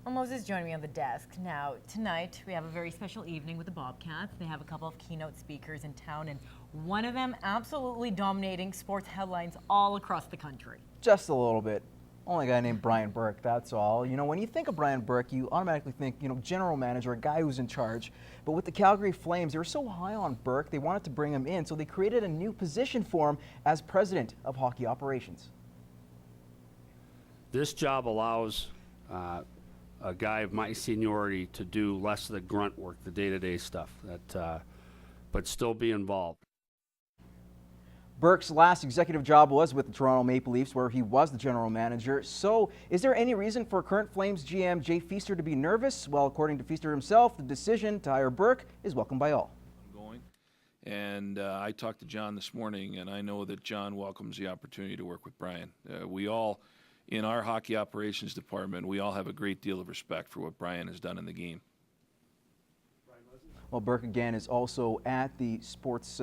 Well, Moses joined me on the desk. Now, tonight we have a very special evening with the Bobcats. They have a couple of keynote speakers in town, and one of them absolutely dominating sports headlines all across the country. Just a little bit. Only a guy named Brian Burke, that's all. You know, when you think of Brian Burke, you automatically think, general manager, a guy who's in charge. But with the Calgary Flames, they were so high on Burke, they wanted to bring him in, so they created a new position for him as president of hockey operations. This job allows a guy of my seniority to do less of the grunt work, the day-to-day stuff, but still be involved. Burke's last executive job was with the Toronto Maple Leafs, where he was the general manager. So, is there any reason for current Flames GM Jay Feaster to be nervous? Well, according to Feaster himself, the decision to hire Burke is welcomed by all. And I talked to John this morning, and I know that John welcomes the opportunity to work with Brian. We all, in our hockey operations department, we all have a great deal of respect for what Brian has done in the game. Well, Burke again is also at the sports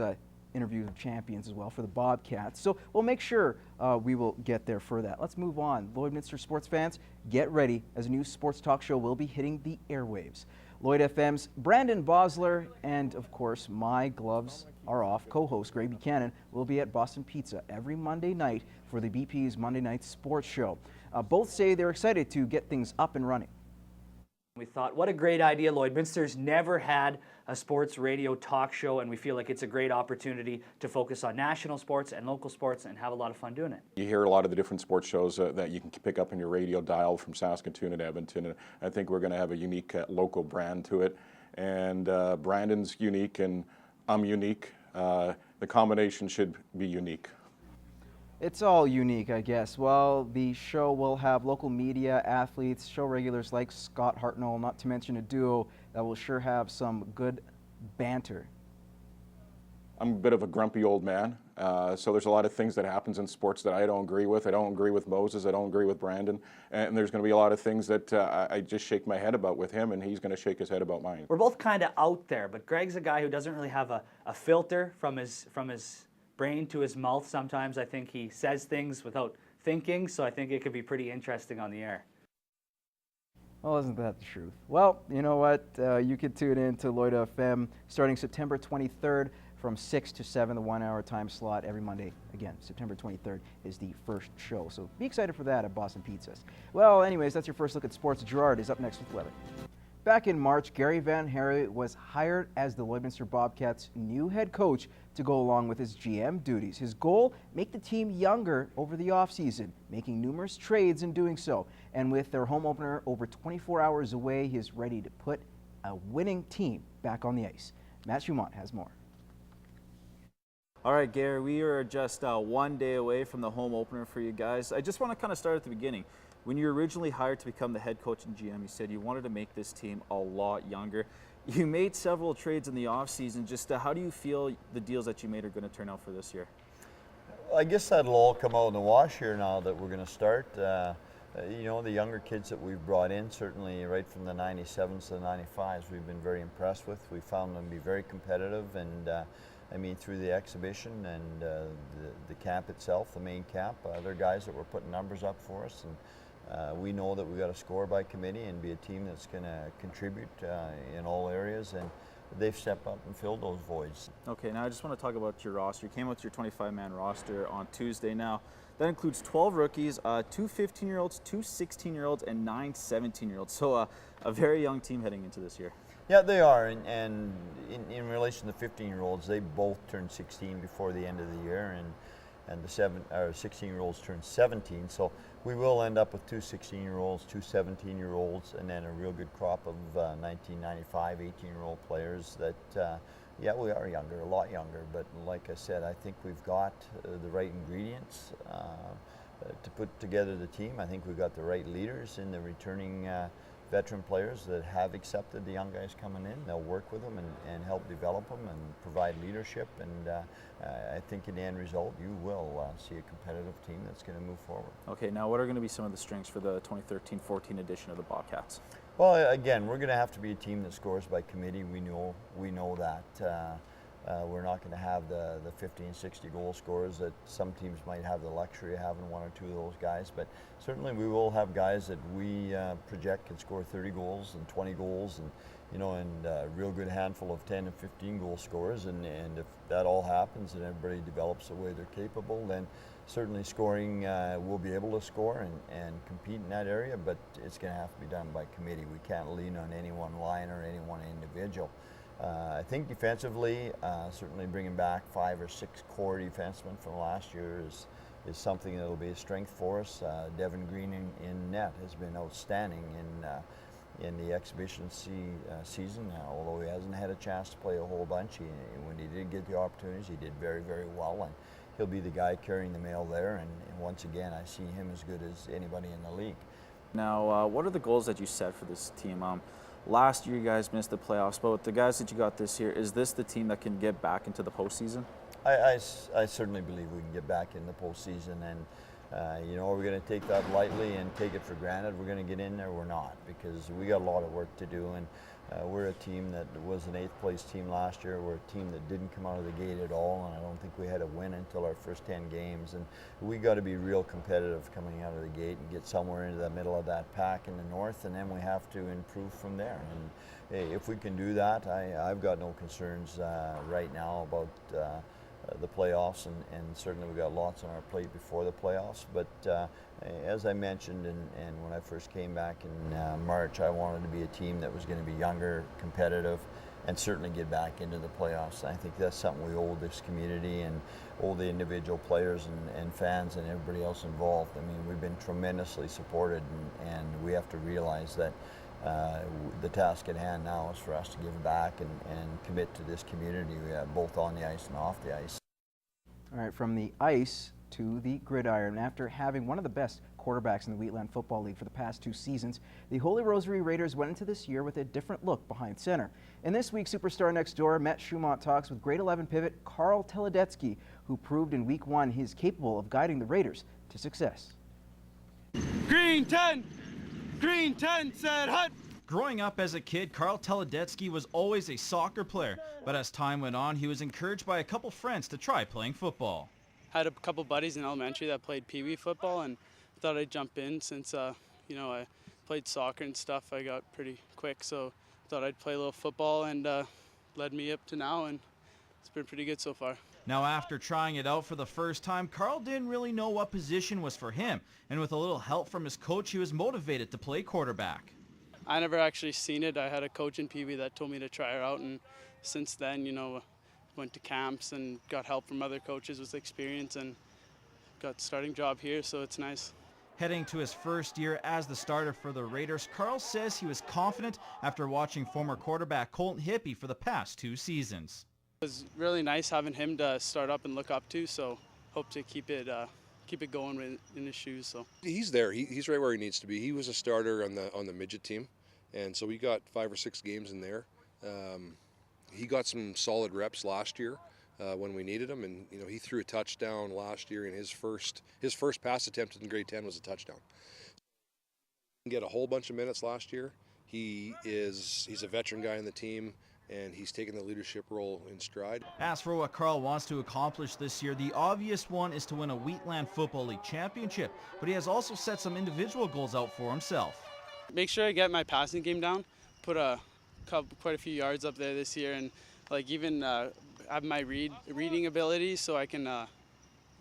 interview of champions as well for the Bobcats. So we'll make sure we will get there for that. Let's move on. Lloydminster sports fans, get ready as a new sports talk show will be hitting the airwaves. Lloyd FM's Brandon Bosler and, of course, My Gloves Are Off co-host Greg Buchanan will be at Boston Pizza every Monday night for the BP's Monday Night Sports Show. Both say they're excited to get things up and running. We thought, what a great idea. Lloydminster's never had a sports radio talk show, and we feel like it's a great opportunity to focus on national sports and local sports and have a lot of fun doing it. You hear a lot of the different sports shows that you can pick up in your radio dial from Saskatoon and Edmonton, and I think we're going to have a unique local brand to it. And Brandon's unique and I'm unique. The combination should be unique. It's all unique, I guess. Well, the show will have local media, athletes, show regulars like Scott Hartnell, not to mention a duo that will sure have some good banter. I'm a bit of a grumpy old man, so there's a lot of things that happens in sports that I don't agree with. I don't agree with Moses, I don't agree with Brandon, and there's going to be a lot of things that I just shake my head about with him, and he's going to shake his head about mine. We're both kind of out there, but Greg's a guy who doesn't really have a filter from his brain to his mouth. Sometimes I think he says things without thinking, so I think it could be pretty interesting on the air. Well, isn't that the truth? Well, you know what? You can tune in to Lloyd FM starting September 23rd from 6 to 7, the 1 hour time slot every Monday. Again, September 23rd is the first show, so be excited for that at Boston Pizzas. Well, anyways, that's your first look at sports. Gerard is up next with weather. Back in March, Gary Van Harry was hired as the Lloydminster Bobcats' new head coach to go along with his GM duties. His goal, make the team younger over the offseason, making numerous trades in doing so. And with their home opener over 24 hours away, he is ready to put a winning team back on the ice. Matt Schumont has more. All right, Gary, we are just 1 day away from the home opener for you guys. I just want to kind of start at the beginning. When you were originally hired to become the head coach and GM, you said you wanted to make this team a lot younger. You made several trades in the offseason. Just how do you feel the deals that you made are going to turn out for this year? Well, I guess that'll all come out in the wash here now that we're going to start. You know, the younger kids that we've brought in, certainly right from the 97s to the 95s, we've been very impressed with. We found them to be very competitive, and I mean, through the exhibition and the camp itself, the main camp, they're guys that were putting numbers up for us, and we know that we've got to score by committee and be a team that's going to contribute in all areas, and they've stepped up and filled those voids. Okay, now I just want to talk about your roster. You came out with your 25-man roster on Tuesday. Now, that includes 12 rookies, 2 15-year-olds, 2 16-year-olds, and 9 17-year-olds. So a very young team heading into this year. Yeah, they are, and in relation to 15-year-olds, they both turned 16 before the end of the year, and the 16-year-olds turned 17. So we will end up with 2 16-year-olds, 2 17-year-olds, and then a real good crop of 1995 18-year-old players that, yeah, we are younger, a lot younger, but like I said, I think we've got the right ingredients to put together the team. I think we've got the right leaders in the returning veteran players that have accepted the young guys coming in. They'll work with them and help develop them and provide leadership, and I think in the end result you will see a competitive team that's going to move forward. Okay, now what are going to be some of the strengths for the 2013-14 edition of the Bobcats? Well, again, we're going to have to be a team that scores by committee. We know that. We're not going to have the 50 and 60 goal scorers that some teams might have the luxury of having one or two of those guys, but certainly we will have guys that we project can score 30 goals and 20 goals and a real good handful of 10 and 15 goal scorers, and if that all happens and everybody develops the way they're capable, then certainly scoring will be able to score and compete in that area, but it's going to have to be done by committee. We can't lean on any one line or any one individual. I think defensively, certainly bringing back 5 or 6 core defensemen from last year is something that will be a strength for us. Devin Green in net has been outstanding in the exhibition season now, although he hasn't had a chance to play a whole bunch. When he did get the opportunities, he did very, very well, and he'll be the guy carrying the mail there, and once again, I see him as good as anybody in the league. Now, what are the goals that you set for this team? Last year you guys missed the playoffs, but with the guys that you got this year, is this the team that can get back into the postseason? I certainly believe we can get back in the postseason, and we're going to take that lightly and take it for granted. We're going to get in there, we're not, because we got a lot of work to do, and we're a team that was an 8th place team last year. We're a team that didn't come out of the gate at all, and I don't think we had a win until our first 10 games, and we got to be real competitive coming out of the gate and get somewhere into the middle of that pack in the north, and then we have to improve from there. And if we can do that, I've got no concerns right now about the playoffs, and certainly we've got lots on our plate before the playoffs, but as I mentioned, and when I first came back in March, I wanted to be a team that was going to be younger, competitive, and certainly get back into the playoffs. I think that's something we owe this community and owe the individual players and fans and everybody else involved. I mean, we've been tremendously supported, and we have to realize that the task at hand now is for us to give back and commit to this community, both on the ice and off the ice. All right, from the ice to the gridiron. After having one of the best quarterbacks in the Wheatland Football League for the past 2 seasons, the Holy Rosary Raiders went into this year with a different look behind center. In this week's Superstar Next Door, Matt Schumont talks with grade 11 pivot Karl Teledetski, who proved in week 1 he's capable of guiding the Raiders to success. Green 10! Green 10, set, hut! Growing up as a kid, Karl Teledetski was always a soccer player, but as time went on, he was encouraged by a couple friends to try playing football. Had a couple buddies in elementary that played Pee Wee football, and thought I'd jump in since I played soccer and stuff. I got pretty quick, so thought I'd play a little football, and led me up to now, and it's been pretty good so far. Now, after trying it out for the first time, Karl didn't really know what position was for him, and with a little help from his coach, he was motivated to play quarterback. I never actually seen it. I had a coach in Pee Wee that told me to try her out, and since then, went to camps and got help from other coaches with experience and got a starting job here, so it's nice. Heading to his first year as the starter for the Raiders, Karl says he was confident after watching former quarterback Colton Hippie for the past 2 seasons. It was really nice having him to start up and look up to, so hope to keep it going in his shoes. So he's there. He's right where he needs to be. He was a starter on the midget team, and so we got 5 or 6 games in there. He got some solid reps last year when we needed him, and he threw a touchdown last year, and his first pass attempt in grade 10 was a touchdown. He didn't get a whole bunch of minutes last year. He's a veteran guy in the team, and he's taken the leadership role in stride. As for what Karl wants to accomplish this year, the obvious one is to win a Wheatland Football League championship, but he has also set some individual goals out for himself. Make sure I get my passing game down, put quite a few yards up there this year, and even have my reading ability so I can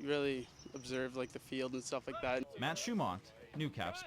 really observe the field and stuff like that. Matt Schumont, Newcap Sports.